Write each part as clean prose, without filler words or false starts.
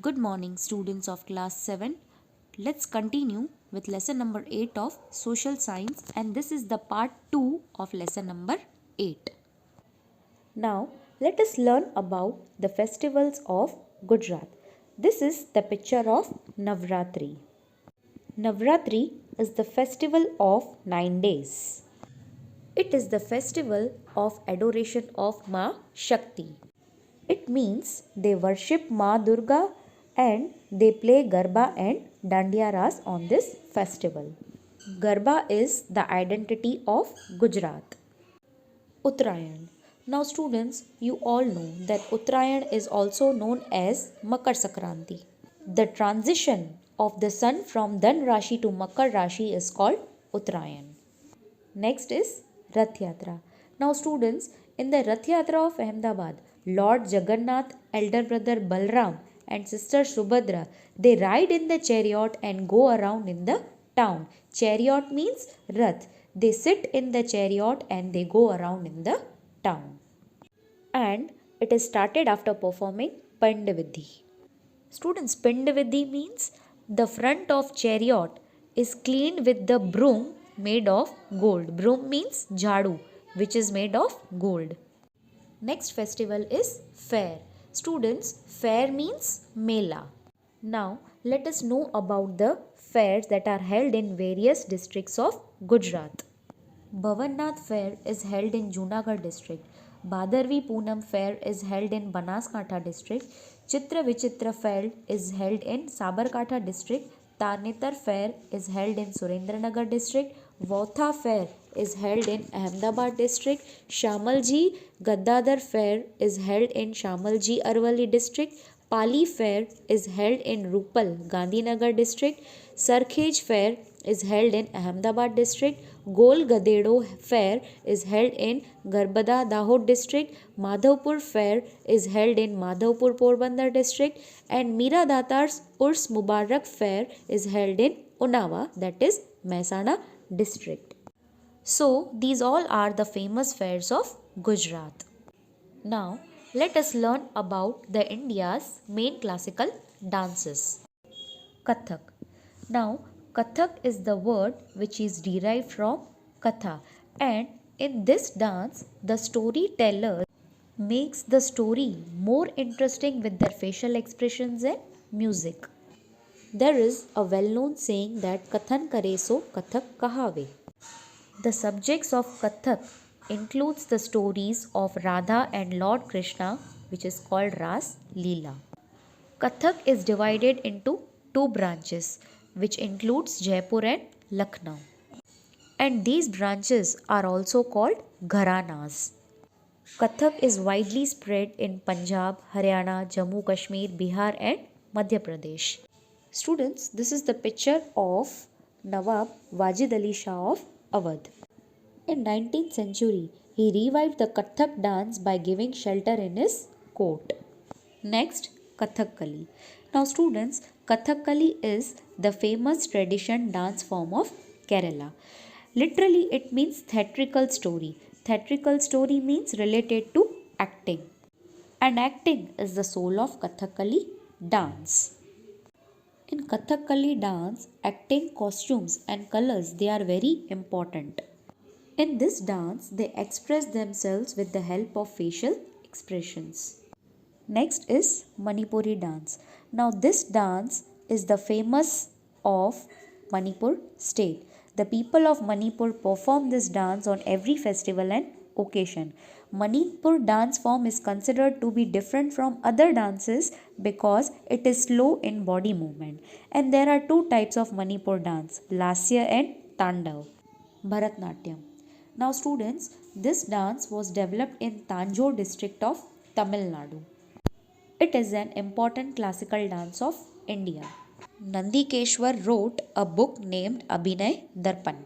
Good morning, students of class 7. Let's continue with lesson number 8 of social science, and this is the part 2 of lesson number 8. Now, let us learn about the festivals of Gujarat. This is the picture of Navratri. Navratri is the festival of 9 days. It is the festival of adoration of Ma Shakti. It means they worship Ma Durga and they play Garba and Dandiya Ras on this festival. Garba is the identity of Gujarat. Uttarayan. Now students, you all know that Uttarayan is also known as Makar Sankranti. The transition of the sun from Dhan Rashi to Makar Rashi is called Uttarayan. Next is Rathyatra. Now students, in the Rathyatra of Ahmedabad, Lord Jagannath, elder brother Balram and sister Subhadra, they ride in the chariot and go around in the town. Chariot means Rath. They sit in the chariot and they go around in the town. And it is started after performing Pandavidhi. Students, Pandavidhi means the front of chariot is cleaned with the broom made of gold. Broom means jhadu, which is made of gold. Next festival is fair. Students, fair means mela. Now, let us know about the fairs that are held in various districts of Gujarat. Bhavannath fair is held in Junagadh district. Bhadarvi Poonam fair is held in Banaskantha district. Chitra Vichitra fair is held in Sabarkantha district. Tarnetar fair is held in Surendranagar district. Vautha fair is held in Ahmedabad district. Shamalji Gaddadar fair is held in Shamalji Arwali district. Pali fair is held in Rupal Gandhinagar district. Sarkhej fair is held in Ahmedabad district. Gol Gadedo fair is held in Garbada Dahod district. Madhavpur fair is held in Madhavpur Porbandar district, and Mira Datar's Urs Mubarak fair is held in Unnava, that is Mehsana district. So these all are the famous fairs of Gujarat. Now let us learn about the India's main classical dances. Kathak. Now Kathak is the word which is derived from Katha, and in this dance the storyteller makes the story more interesting with their facial expressions and music. There is a well-known saying that Kathan kare so Kathak kahave. The subjects of Kathak includes the stories of Radha and Lord Krishna, which is called Ras Leela. Kathak is divided into two branches, which includes Jaipur and Lucknow. And these branches are also called Gharanas. Kathak is widely spread in Punjab, Haryana, Jammu Kashmir, Bihar and Madhya Pradesh. Students, this is the picture of Nawab Wajid Ali Shah of Awadh. In 19th century, he revived the Kathak dance by giving shelter in his court. Next, Kathakali. Now students, Kathakali is the famous tradition dance form of Kerala. Literally, it means theatrical story. Theatrical story means related to acting. And acting is the soul of Kathakali dance. In Kathakali dance, acting, costumes and colors, they are very important. In this dance, they express themselves with the help of facial expressions. Next is Manipuri dance. Now this dance is the famous of Manipur state. The people of Manipur perform this dance on every festival and occasion. Manipur dance form is considered to be different from other dances because it is slow in body movement. And there are two types of Manipur dance, Lasya and Tandav. Bharatnatyam. Now students, this dance was developed in Tanjore district of Tamil Nadu. It is an important classical dance of India. Nandikeshwar wrote a book named Abhinay Darpan.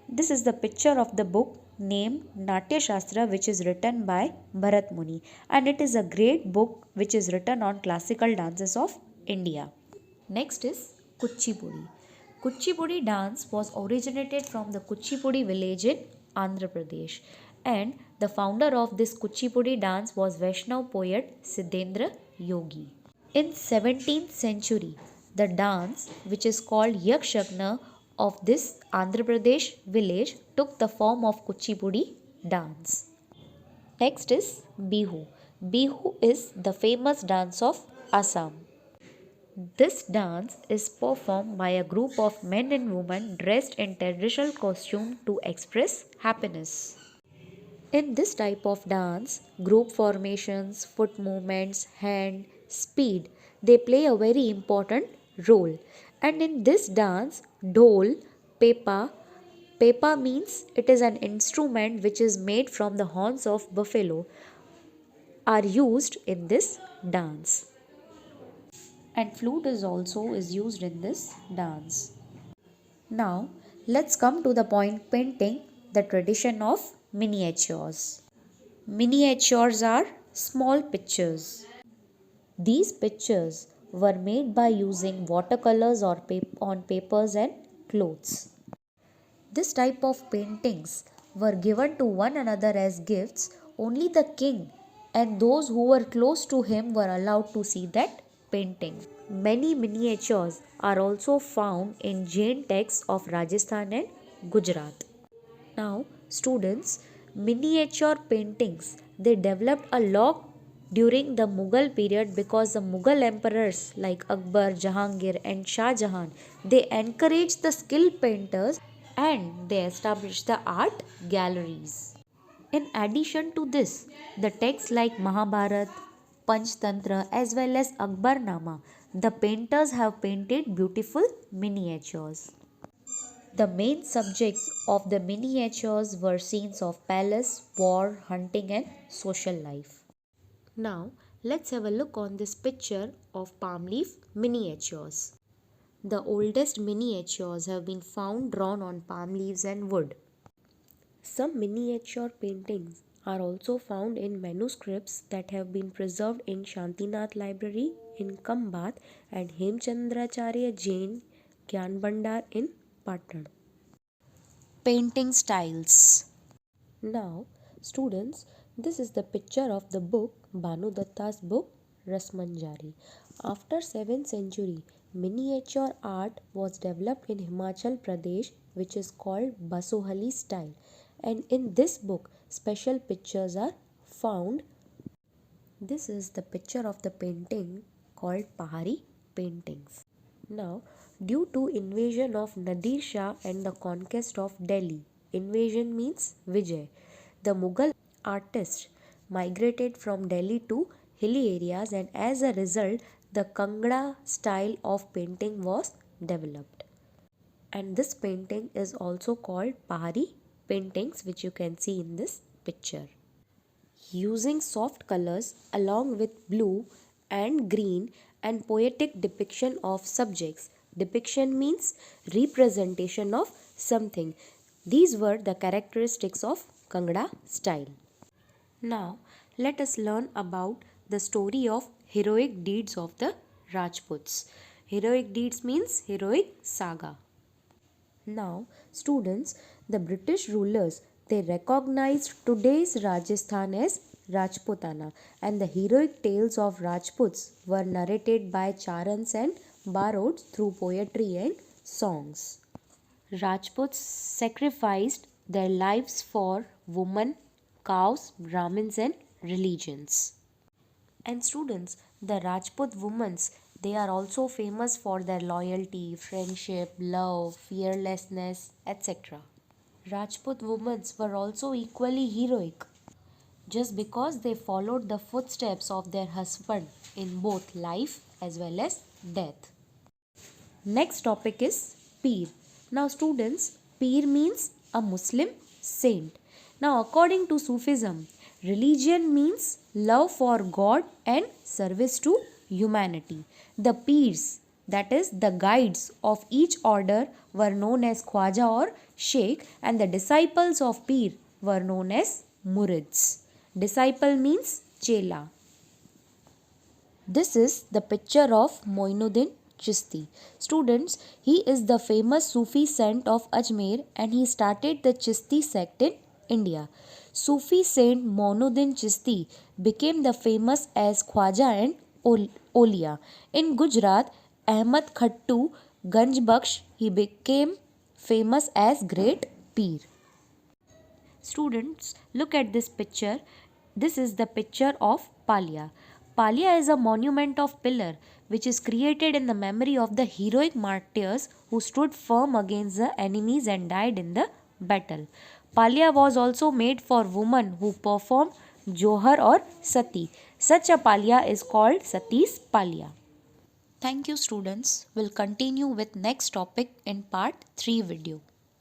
This is the picture of the book named Natya Shastra, which is written by Bharat Muni, and it is a great book which is written on classical dances of India. Next is Kuchipudi. Kuchipudi dance was originated from the Kuchipudi village in Andhra Pradesh, and the founder of this Kuchipudi dance was Vaishnav poet Siddhendra Yogi. In 17th century, the dance which is called Yakshagna of this Andhra Pradesh village took the form of Kuchipudi dance. Next is Bihu. Bihu is the famous dance of Assam. This dance is performed by a group of men and women dressed in traditional costume to express happiness. In this type of dance, group formations, foot movements, hand, speed, they play a very important role. And in this dance, dhol, pepa, pepa means it is an instrument which is made from the horns of buffalo, are used in this dance. And flute is used in this dance. Now, let's come to the point painting, the tradition of miniatures. Miniatures are small pictures. These pictures were made by using watercolors or on papers and clothes. This type of paintings were given to one another as gifts. Only the king and those who were close to him were allowed to see that painting. Many miniatures are also found in Jain texts of Rajasthan and Gujarat. Now, students, miniature paintings they developed a lot during the Mughal period because the Mughal emperors like Akbar, Jahangir and Shah Jahan they encouraged the skilled painters and they established the art galleries. In addition to this, the texts like Mahabharat, Panchtantra as well as Akbarnama, the painters have painted beautiful miniatures. The main subjects of the miniatures were scenes of palace, war, hunting and social life. Now, let's have a look on this picture of palm leaf miniatures. The oldest miniatures have been found drawn on palm leaves and wood. Some miniature paintings are also found in manuscripts that have been preserved in Shantinath Library in Kambat and Hemchandracharya Jain Gyan Bhandar in Patan. Painting styles. Now, students, this is the picture of the book Bhanu Datta's book Rasmanjari. After 7th century, miniature art was developed in Himachal Pradesh which is called Basohali style, and in this book special pictures are found. This is the picture of the painting called Pahari Paintings. Now, due to invasion of Nadir Shah and the conquest of Delhi, invasion means Vijay, the Mughal artists migrated from Delhi to hilly areas and as a result the Kangra style of painting was developed. And this painting is also called Pahari Paintings which you can see in this picture. Using soft colors along with blue and green and poetic depiction of subjects. Depiction means representation of something. These were the characteristics of Kangra style. Now, let us learn about the story of heroic deeds of the Rajputs. Heroic deeds means heroic saga. Now, students, the British rulers they recognized today's Rajasthan as Rajputana and the heroic tales of Rajputs were narrated by Charans and Barods through poetry and songs. Rajputs sacrificed their lives for women, cows, Brahmins and religions. And students, the Rajput women, they are also famous for their loyalty, friendship, love, fearlessness, etc. Rajput women were also equally heroic just because they followed the footsteps of their husband in both life as well as death. Next topic is Peer. Now students, Peer means a Muslim saint. Now according to Sufism, religion means love for God and service to humanity. The Peers, that is the guides of each order were known as Khwaja or Sheikh and the disciples of Peer were known as Murids. Disciple means Chela. This is the picture of Moinuddin Chishti. Students, he is the famous Sufi saint of Ajmer and he started the Chishti sect in India. Sufi saint Moinuddin Chishti became the famous as Khwaja and Olia. In Gujarat, Ahmad Khattu Ganjbaksh, he became famous as Great Peer. Students, look at this picture. This is the picture of Palya. Palya is a monument of pillar which is created in the memory of the heroic martyrs who stood firm against the enemies and died in the battle. Palya was also made for women who performed Johar or Sati. Such a Palya is called Sati's Palya. Thank you students. We'll continue with next topic in part 3 video.